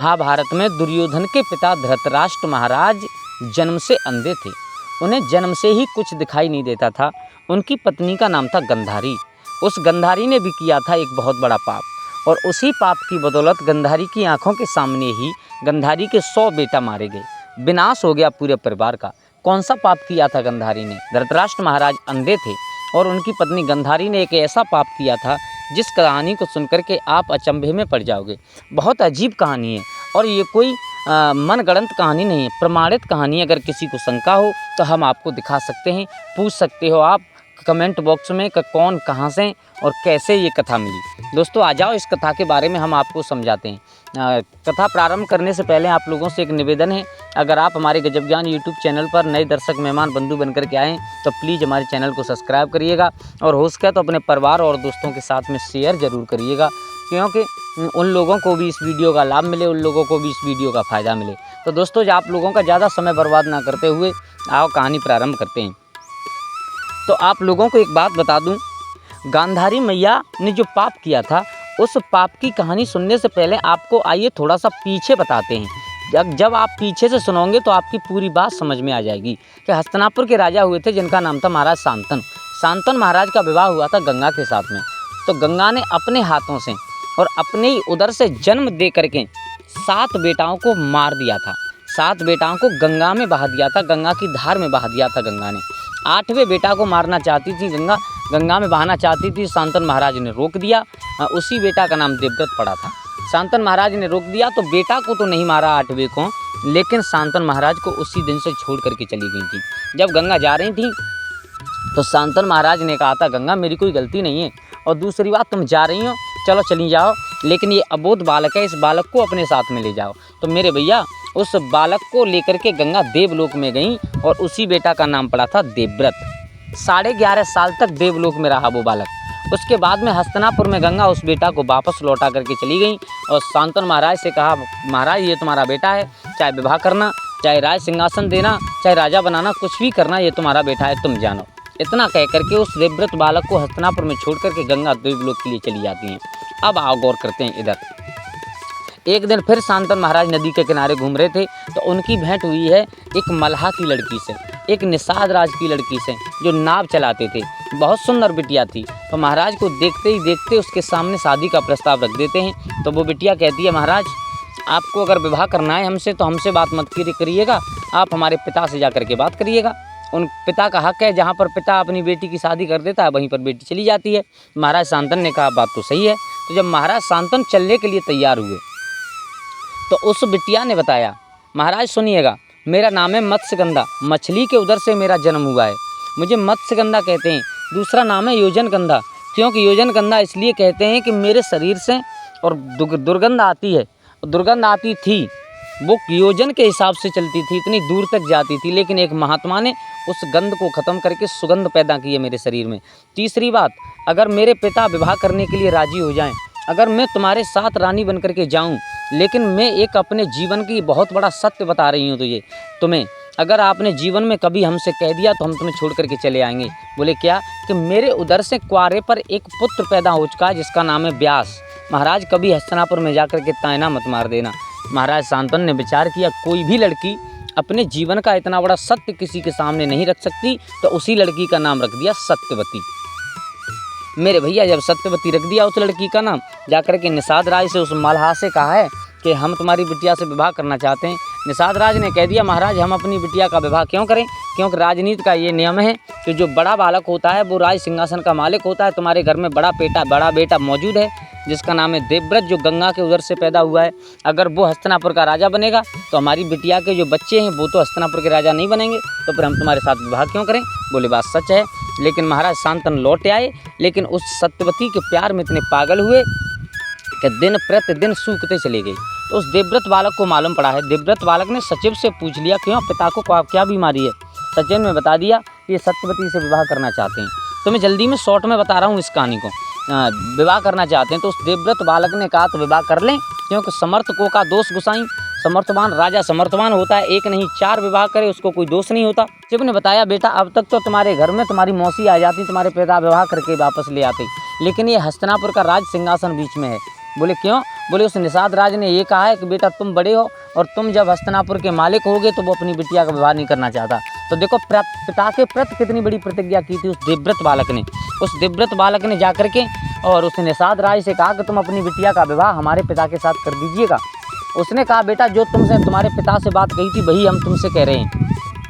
महाभारत में दुर्योधन के पिता धृतराष्ट्र महाराज जन्म से अंधे थे। उन्हें जन्म से ही कुछ दिखाई नहीं देता था। उनकी पत्नी का नाम था गंधारी। उस गंधारी ने भी किया था एक बहुत बड़ा पाप और उसी पाप की बदौलत गंधारी की आंखों के सामने ही गंधारी के 100 बेटा मारे गए। विनाश हो गया पूरे परिवार का। कौन सा पाप किया था गंधारी ने? धृतराष्ट्र महाराज अंधे थे और उनकी पत्नी गंधारी ने एक ऐसा पाप किया था जिस कहानी को सुनकर के आप अचंभे में पड़ जाओगे। बहुत अजीब कहानी है और ये कोई मनगढ़ंत कहानी नहीं है, प्रमाणित कहानी। अगर किसी को शंका हो तो हम आपको दिखा सकते हैं, पूछ सकते हो आप कमेंट बॉक्स में कि कौन कहाँ से और कैसे ये कथा मिली। दोस्तों आ जाओ, इस कथा के बारे में हम आपको समझाते हैं। कथा प्रारंभ करने से पहले आप लोगों से एक निवेदन है, अगर आप हमारे गजब ज्ञान यूट्यूब चैनल पर नए दर्शक मेहमान बंधु बनकर के आएँ तो प्लीज़ हमारे चैनल को सब्सक्राइब करिएगा और हो सके तो अपने परिवार और दोस्तों के साथ में शेयर ज़रूर करिएगा, क्योंकि उन लोगों को भी इस वीडियो का लाभ मिले, उन लोगों को भी इस वीडियो का फ़ायदा मिले। तो दोस्तों आप लोगों का ज़्यादा समय बर्बाद ना करते हुए आओ कहानी प्रारंभ करते हैं। तो आप लोगों को एक बात बता दूं, गांधारी मैया ने जो पाप किया था उस पाप की कहानी सुनने से पहले आपको आइए थोड़ा सा पीछे बताते हैं। जब आप पीछे से सुनोगे तो आपकी पूरी बात समझ में आ जाएगी कि हस्तिनापुर के राजा हुए थे जिनका नाम था महाराज शांतनु। शांतनु महाराज का विवाह हुआ था गंगा के साथ में। तो गंगा ने अपने हाथों से और अपने ही उदर से जन्म दे करके 7 बेटाओं को मार दिया था। 7 बेटाओं को गंगा में बहा दिया था, गंगा की धार में बहा दिया था गंगा ने। 8वें बेटा को मारना चाहती थी गंगा में बहाना चाहती थी, शांतनु महाराज ने रोक दिया। उसी बेटा का नाम देवव्रत पड़ा था। शांतनु महाराज ने रोक दिया तो बेटा को तो नहीं मारा 8वें को, लेकिन शांतनु महाराज को उसी दिन से छोड़ करके चली गई थी। जब गंगा जा रही थी तो शांतनु महाराज ने कहा था गंगा मेरी कोई गलती नहीं है, और दूसरी बात तुम जा रही हो चलो चली जाओ, लेकिन ये अबोध बालक है, इस बालक को अपने साथ में ले जाओ। तो मेरे भैया उस बालक को लेकर के गंगा देवलोक में गई और उसी बेटा का नाम पड़ा था देवव्रत। 11.5 साल तक देवलोक में रहा वो बालक। उसके बाद में हस्तिनापुर में गंगा उस बेटा को वापस लौटा करके चली गई और शांतनु महाराज से कहा महाराज ये तुम्हारा बेटा है, चाहे विवाह करना, चाहे राज सिंहासन देना, चाहे राजा बनाना, कुछ भी करना, ये तुम्हारा बेटा है, तुम जानो। इतना कह करके उस देवव्रत बालक को हस्तिनापुर में छोड़ करके गंगा देवलोक के लिए चली जाती हैं। अब आओ गौर करते हैं इधर। एक दिन फिर शांतनु महाराज नदी के किनारे घूम रहे थे तो उनकी भेंट हुई है एक मल्हा की लड़की से, एक निषाद राज की लड़की से जो नाव चलाते थे। बहुत सुंदर बिटिया थी। तो महाराज को देखते ही देखते उसके सामने शादी का प्रस्ताव रख देते हैं। तो वो बिटिया कहती है महाराज आपको अगर विवाह करना है हमसे तो हमसे बात मत करिएगा, आप हमारे पिता से जा कर के बात करिएगा। उन पिता का हक है, जहाँ पर पिता अपनी बेटी की शादी कर देता है वहीं पर बेटी चली जाती है। महाराज शांतनु ने कहा बात तो सही है। तो जब महाराज शांतनु चलने के लिए तैयार हुए तो उस बिटिया ने बताया महाराज सुनिएगा, मेरा नाम है मत्स्यगंधा, मछली के उदर से मेरा जन्म हुआ है, मुझे मत्स्यगंधा कहते हैं। दूसरा नाम है योजनगंधा, क्योंकि योजनगंधा इसलिए कहते हैं कि मेरे शरीर से और दुर्गंध आती है, दुर्गंध आती थी, वो योजन के हिसाब से चलती थी, इतनी दूर तक जाती थी, लेकिन एक महात्मा ने उस गंध को ख़त्म करके सुगंध पैदा की है मेरे शरीर में। तीसरी बात, अगर मेरे पिता विवाह करने के लिए राजी हो जाएं, अगर मैं तुम्हारे साथ रानी बन करके जाऊं, लेकिन मैं एक अपने जीवन की बहुत बड़ा सत्य बता रही हूँ तुझे तुम्हें, अगर आपने जीवन में कभी हमसे कह दिया तो हम तुम्हें छोड़ करके चले आएंगे। बोले क्या? कि मेरे उदर से क्वारे पर एक पुत्र पैदा हो चुका है जिसका नाम है व्यास। महाराज कभी हस्तिनापुर में जाकर के तायना मत मार देना। महाराज शांतनु ने विचार किया कोई भी लड़की अपने जीवन का इतना बड़ा सत्य किसी के सामने नहीं रख सकती, तो उसी लड़की का नाम रख दिया सत्यवती। मेरे भैया जब सत्यवती रख दिया उस लड़की का नाम, जाकर के निषाद राज से उस मल्हा से कहा है कि हम तुम्हारी बिटिया से विवाह करना चाहते हैं। निषाद राज ने कह दिया महाराज हम अपनी बिटिया का विवाह क्यों करें, क्योंकि राजनीति का ये नियम है कि जो बड़ा बालक होता है वो राज सिंहासन का मालिक होता है। तुम्हारे घर में बड़ा बेटा मौजूद है जिसका नाम है देवव्रत, जो गंगा के उदर से पैदा हुआ है। अगर वो हस्तिनापुर का राजा बनेगा तो हमारी बिटिया के जो बच्चे हैं वो तो हस्तिनापुर के राजा नहीं बनेंगे, तो फिर हम तुम्हारे साथ विवाह क्यों करें। बोले बात सच है। लेकिन महाराज शांतनु लौट आए, लेकिन उस सत्यवती के प्यार में इतने पागल हुए कि दिन प्रतिदिन सूखते चले गए। तो उस देवव्रत बालक को मालूम पड़ा है। देवव्रत बालक ने सचिव से पूछ लिया क्यों पिता को क्या बीमारी है। सचिव ने बता दिया ये सत्यवती से विवाह करना चाहते हैं। तो मैं जल्दी में शॉर्ट में बता रहा हूँ इस कहानी को। विवाह करना चाहते हैं तो उस देवव्रत बालक ने कहा तो विवाह कर लें, क्योंकि समर्थकों का दोष गुसाई, समर्थवान राजा समर्थवान होता है, एक नहीं 4 विवाह करे उसको कोई दोष नहीं होता। शिव ने बताया बेटा अब तक तो तुम्हारे घर में तुम्हारी मौसी आ जाती, तुम्हारे पिता विवाह करके वापस ले आते, लेकिन ये हस्तिनापुर का राज सिंहासन बीच में है, बोले क्यों? बोले उस निषाद राज ने ये कहा है कि बेटा तुम बड़े हो और तुम जब हस्तिनापुर के मालिक होगे तो वो अपनी बिटिया का विवाह नहीं करना चाहता। तो देखो पिता के प्रति कितनी बड़ी प्रतिज्ञा की थी उस देवव्रत बालक ने। उस देवव्रत बालक ने जाकर के और उस निषाद राज से कहा कि तुम अपनी बिटिया का विवाह हमारे पिता के साथ कर दीजिएगा। उसने कहा बेटा जो तुमसे तुम्हारे पिता से बात कही थी वही हम तुमसे कह रहे हैं,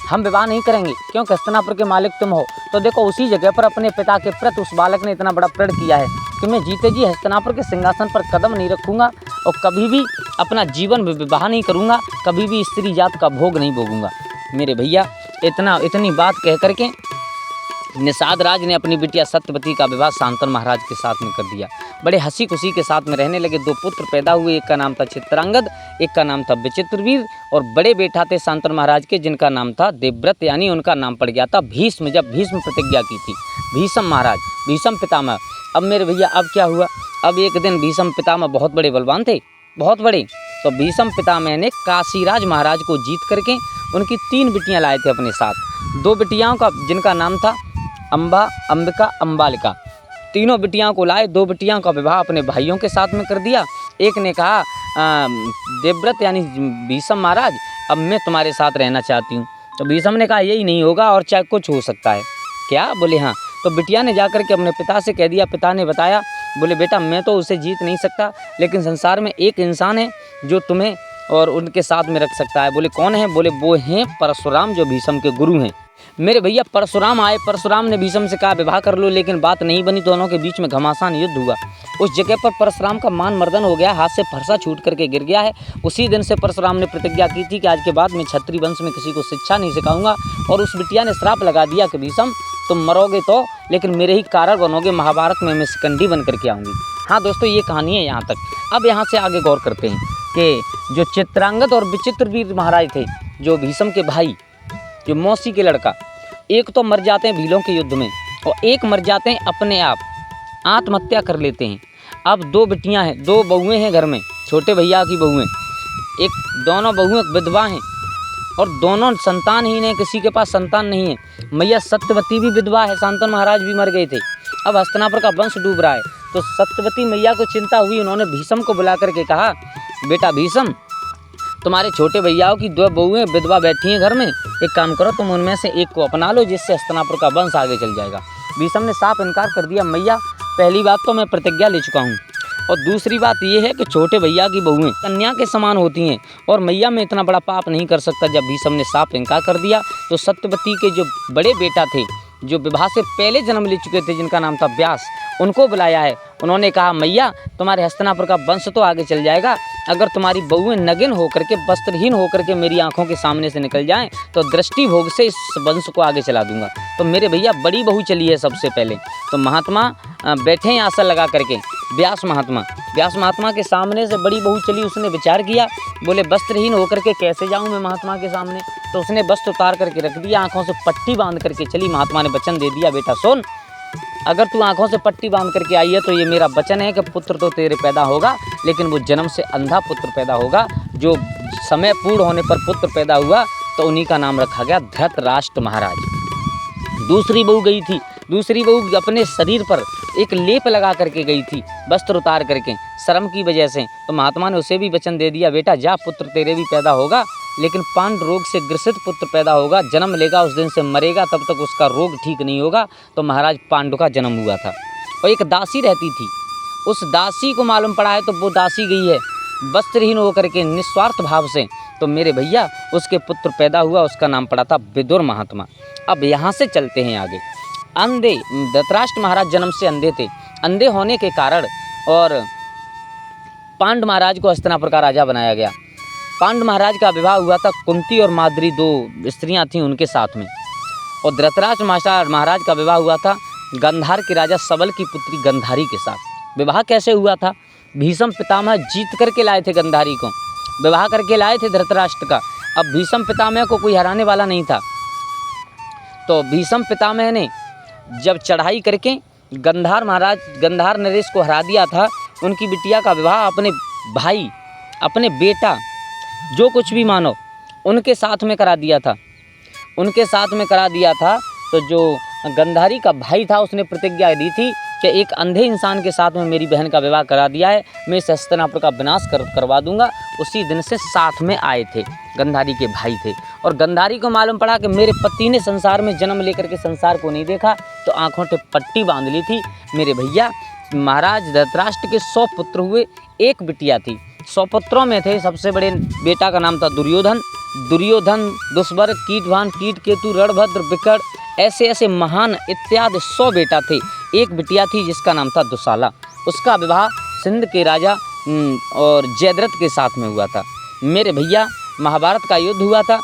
हम विवाह नहीं करेंगे क्योंकि हस्तिनापुर के मालिक तुम हो। तो देखो उसी जगह पर अपने पिता के प्रति उस बालक ने इतना बड़ा प्रण किया है कि मैं जीते जी हस्तिनापुर के सिंहासन पर कदम नहीं रखूँगा और कभी भी अपना जीवन विवाह नहीं करूँगा, कभी भी स्त्री जात का भोग नहीं भोगूंगा। मेरे भैया इतनी बात कह करके निषाद राज ने अपनी बिटिया सत्यवती का विवाह शांतनु महाराज के साथ में कर दिया। बड़े हंसी खुशी के साथ में रहने लगे। 2 पुत्र पैदा हुए, एक का नाम था चित्रांगद, एक का नाम था विचित्रवीर। और बड़े बेटा थे शांतनु महाराज के जिनका नाम था देवव्रत, यानी उनका नाम पड़ गया था भीष्म। जब भीष्म प्रतिज्ञा की थी भीष्म महाराज, भीष्म पितामह। अब मेरे भैया अब क्या हुआ, अब एक दिन भीष्म पितामह बहुत बड़े बलवान थे, बहुत बड़े। तो भीष्म पितामह ने काशीराज महाराज को जीत करके उनकी 3 बिटियाँ लाए थे अपने साथ। 2 बिटियाओं का जिनका नाम था अम्बा, अंबिका, अम्बालिका, तीनों बिटियाओं को लाए। 2 बिटियाओं का विवाह अपने भाइयों के साथ में कर दिया। एक ने कहा देवव्रत यानी भीष्म महाराज अब मैं तुम्हारे साथ रहना चाहती हूँ। तो भीष्म ने कहा यही नहीं होगा और चाहे कुछ हो सकता है। क्या? बोले हाँ। तो बिटिया ने जाकर के अपने पिता से कह दिया। पिता ने बताया, बोले बेटा मैं तो उसे जीत नहीं सकता, लेकिन संसार में एक इंसान है जो तुम्हें और उनके साथ में रख सकता है। बोले कौन है? बोले वो हैं परशुराम जो भीष्म के गुरु हैं। मेरे भैया परशुराम आए, परशुराम ने भीष्म से कहा विवाह कर लो, लेकिन बात नहीं बनी। दोनों के बीच में घमासान युद्ध हुआ। उस जगह पर परशुराम का मान मर्दन हो गया, हाथ से फरसा छूट करके गिर गया है। उसी दिन से परशुराम ने प्रतिज्ञा की थी कि आज के बाद मैं क्षत्रिय वंश में किसी को शिक्षा नहीं सिखाऊंगा। और उस बिटिया ने श्राप लगा दिया कि भीष्म तुम मरोगे तो, लेकिन मेरे ही कारण बनोगे, महाभारत में मैं शिकंडी बन करके आऊँगी। हाँ दोस्तों ये कहानी है यहाँ तक। अब यहाँ से आगे गौर करते हैं कि जो चित्रांगद और विचित्रवीर महाराज थे, जो भीष्म के भाई, जो मौसी के लड़का, एक तो मर जाते हैं भीलों के युद्ध में और एक मर जाते हैं अपने आप, आत्महत्या कर लेते हैं। अब 2 बिटियां हैं, 2 बहुएं हैं घर में, छोटे भैया की बहुएं। दोनों बहुएं विधवा हैं और दोनों संतानहीन हैं, किसी के पास संतान नहीं है। मैया सत्यवती भी विधवा है, शांतनु महाराज भी मर गए थे। अब हस्तिनापुर का वंश डूब रहा है। तो सत्यवती मैया को चिंता हुई, उन्होंने भीष्म को बुला करके कहा बेटा भीष्म तुम्हारे छोटे भैयाओं की 2 बहुएं विधवा बैठी हैं घर में, एक काम करो तुम उनमें से एक को अपना लो, जिससे हस्तिनापुर का वंश आगे चल जाएगा। भीष्म ने साफ इनकार कर दिया, मैया पहली बात तो मैं प्रतिज्ञा ले चुका हूँ और दूसरी बात ये है कि छोटे भैया की बहुएं कन्या के समान होती हैं और मैया मैं इतना बड़ा पाप नहीं कर सकता। जब भीष्म ने साफ इनकार कर दिया तो सत्यवती के जो बड़े बेटा थे, जो विवाह से पहले जन्म ले चुके थे, जिनका नाम था व्यास, उनको बुलाया है। उन्होंने कहा मैया तुम्हारे हस्तिनापुर का वंश तो आगे चल जाएगा, अगर तुम्हारी बहुएं नगिन होकर के, वस्त्रहीन होकर के मेरी आंखों के सामने से निकल जाएं तो दृष्टि भोग से इस वंश को आगे चला दूंगा। तो मेरे भैया बड़ी बहू चली है सबसे पहले। तो महात्मा बैठे हैं आसन लगा करके, व्यास महात्मा के सामने से बड़ी बहू चली। उसने विचार किया, बोले वस्त्रहीन होकर के कैसे जाऊं मैं महात्मा के सामने। तो उसने वस्त्र उतार करके रख दिया, आंखों से पट्टी बांध करके चली। महात्मा ने वचन दे दिया, बेटा सुन, अगर तू आंखों से पट्टी बांध करके आई है तो ये मेरा वचन है कि पुत्र तो तेरे पैदा होगा, लेकिन वो जन्म से अंधा पुत्र पैदा होगा। जो समय पूर्ण होने पर पुत्र पैदा हुआ तो उन्हीं का नाम रखा गया धृतराष्ट्र महाराज। दूसरी बहू गई थी, दूसरी बहू अपने शरीर पर एक लेप लगा करके गई थी, वस्त्र उतार करके, शर्म की वजह से। तो महात्मा ने उसे भी वचन दे दिया, बेटा जा, पुत्र तेरे भी पैदा होगा, लेकिन पांड रोग से ग्रसित पुत्र पैदा होगा, जन्म लेगा उस दिन से मरेगा, तब तक उसका रोग ठीक नहीं होगा। तो महाराज पांडु का जन्म हुआ था और एक दासी रहती थी। उस दासी को मालूम पड़ा है तो वो दासी गई है वस्त्रहीन होकर के निस्वार्थ भाव से। तो मेरे भैया उसके पुत्र पैदा हुआ, उसका नाम पड़ा था विदुर महात्मा। अब यहाँ से चलते हैं आगे। अंधे, धृतराष्ट्र महाराज जन्म से अंधे थे। अंधे होने के कारण और पांडु महाराज को हस्तिनापुर का राजा बनाया गया। पांडु महाराज का विवाह हुआ था कुंती और माद्री, 2 स्त्रियां थीं उनके साथ में। और धृतराष्ट्र महाराज का विवाह हुआ था गंधार के राजा सबल की पुत्री गंधारी के साथ। विवाह कैसे हुआ था? भीष्म पितामह जीत करके लाए थे गंधारी को, विवाह करके लाए थे धृतराष्ट्र का। अब भीष्म पितामह को कोई हराने वाला नहीं था। तो भीष्म पितामह ने जब चढ़ाई करके गंधार नरेश को हरा दिया था, उनकी बिटिया का विवाह अपने भाई, अपने बेटा, जो कुछ भी मानो, उनके साथ में करा दिया था। तो जो गंधारी का भाई था, उसने प्रतिज्ञा दी थी कि एक अंधे इंसान के साथ में मेरी बहन का विवाह करा दिया है, मैं इस हस्तिनापुर का विनाश करवा दूंगा। उसी दिन से साथ में आए थे, गंधारी के भाई थे। और गंधारी को मालूम पड़ा कि मेरे पति ने संसार में जन्म लेकर के संसार को नहीं देखा, तो आँखों पे पट्टी बांध ली थी। मेरे भैया महाराज धृतराष्ट्र के 100 पुत्र हुए, एक बिटिया थी। 100 पुत्रों में थे, सबसे बड़े बेटा का नाम था दुर्योधन। दुर्योधन, दुष्बर, कीटवान, कीटकेतु, रणभद्र, विकट, ऐसे ऐसे महान इत्यादि 100 बेटा थे। एक बिटिया थी जिसका नाम था दुशाला। उसका विवाह सिंध के राजा और जयद्रथ के साथ में हुआ था। मेरे भैया महाभारत का युद्ध हुआ था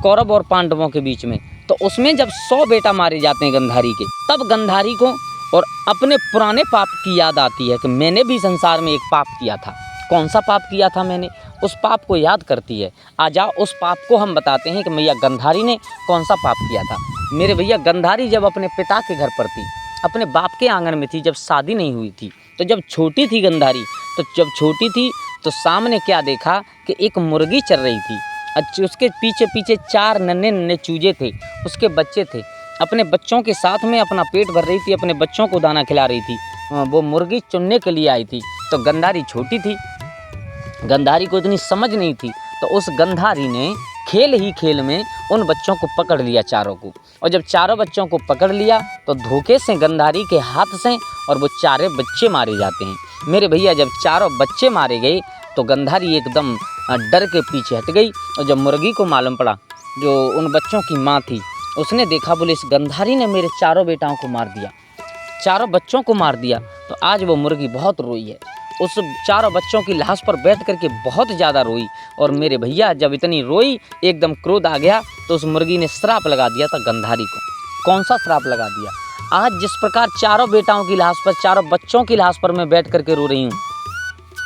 कौरव और पांडवों के बीच में, तो उसमें जब 100 बेटा मारे जाते हैं गंधारी के, तब गंधारी को और अपने पुराने पाप की याद आती है कि मैंने भी संसार में एक पाप किया था। कौन सा पाप किया था मैंने, उस पाप को याद करती है। आ जाओ उस पाप को हम बताते हैं कि मैया गंधारी ने कौन सा पाप किया था। मेरे भैया गंधारी जब अपने पिता के घर पर थी, अपने बाप के आंगन में थी, जब शादी नहीं हुई थी, तो जब छोटी थी गंधारी, तो जब छोटी थी तो सामने क्या देखा कि एक मुर्गी चल रही थी। अच्छा, उसके पीछे पीछे 4 नन्हे नन्हे चूजे थे, उसके बच्चे थे। अपने बच्चों के साथ में अपना पेट भर रही थी, अपने बच्चों को दाना खिला रही थी। वो मुर्गी चुनने के लिए आई थी, तो गंधारी छोटी थी, गंधारी को इतनी समझ नहीं थी, तो उस गंधारी ने खेल ही खेल में उन बच्चों को पकड़ लिया चारों को। और जब चारों बच्चों को पकड़ लिया तो धोखे से गंधारी के हाथ से और वो 4 बच्चे मारे जाते हैं। मेरे भैया जब चारों बच्चे मारे गए तो गंधारी एकदम डर के पीछे हट गई। और जब मुर्गी को मालूम पड़ा, जो उन बच्चों की माँ थी, उसने देखा, बोले इस गंधारी ने मेरे चारों बेटाओं को मार दिया, चारों बच्चों को मार दिया। तो आज वो मुर्गी बहुत रोई है, उस चारों बच्चों की लाश पर बैठ करके बहुत ज़्यादा रोई। और मेरे भैया जब इतनी रोई, एकदम क्रोध आ गया, तो उस मुर्गी ने श्राप लगा दिया था गंधारी को। कौन सा श्राप लगा दिया? आज जिस प्रकार चारों बेटाओं की लाश पर, चारों बच्चों की लाश पर मैं बैठ करके रो रही हूँ,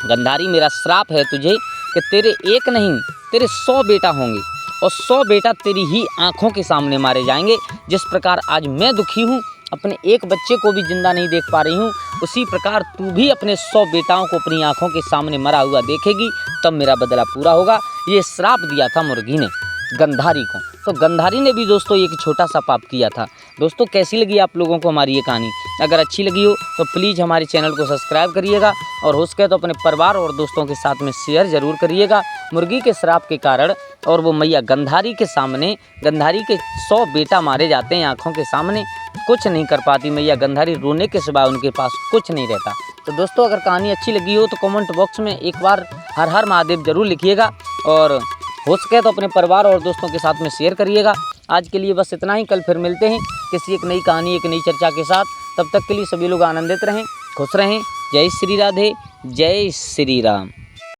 गंधारी मेरा श्राप है तुझे कि तेरे एक नहीं, तेरे 100 बेटा होंगे और 100 बेटा तेरी ही आँखों के सामने मारे जाएंगे। जिस प्रकार आज मैं दुखी हूँ, अपने एक बच्चे को भी जिंदा नहीं देख पा रही हूँ, उसी प्रकार तू भी अपने 100 बेटाओं को अपनी आंखों के सामने मरा हुआ देखेगी, तब मेरा बदला पूरा होगा। ये श्राप दिया था मुर्गी ने गंधारी को। तो गंधारी ने भी दोस्तों एक छोटा सा पाप किया था। दोस्तों कैसी लगी आप लोगों को हमारी ये कहानी? अगर अच्छी लगी हो तो प्लीज़ हमारे चैनल को सब्सक्राइब करिएगा, और हो सके तो अपने परिवार और दोस्तों के साथ में शेयर ज़रूर करिएगा। मुर्गी के श्राप के कारण और वो मैया गंधारी के सामने, गंधारी के 100 बेटा मारे जाते हैं आँखों के सामने, कुछ नहीं कर पाती मैया गंधारी, रोने के सिवा उनके पास कुछ नहीं रहता। तो दोस्तों अगर कहानी अच्छी लगी हो तो कमेंट बॉक्स में एक बार हर हर महादेव जरूर लिखिएगा, और हो सके तो अपने परिवार और दोस्तों के साथ में शेयर करिएगा। आज के लिए बस इतना ही, कल फिर मिलते हैं किसी एक नई कहानी, एक नई चर्चा के साथ। तब तक के लिए सभी लोग आनंदित रहें, खुश रहें। जय श्री राधे, जय श्री राम।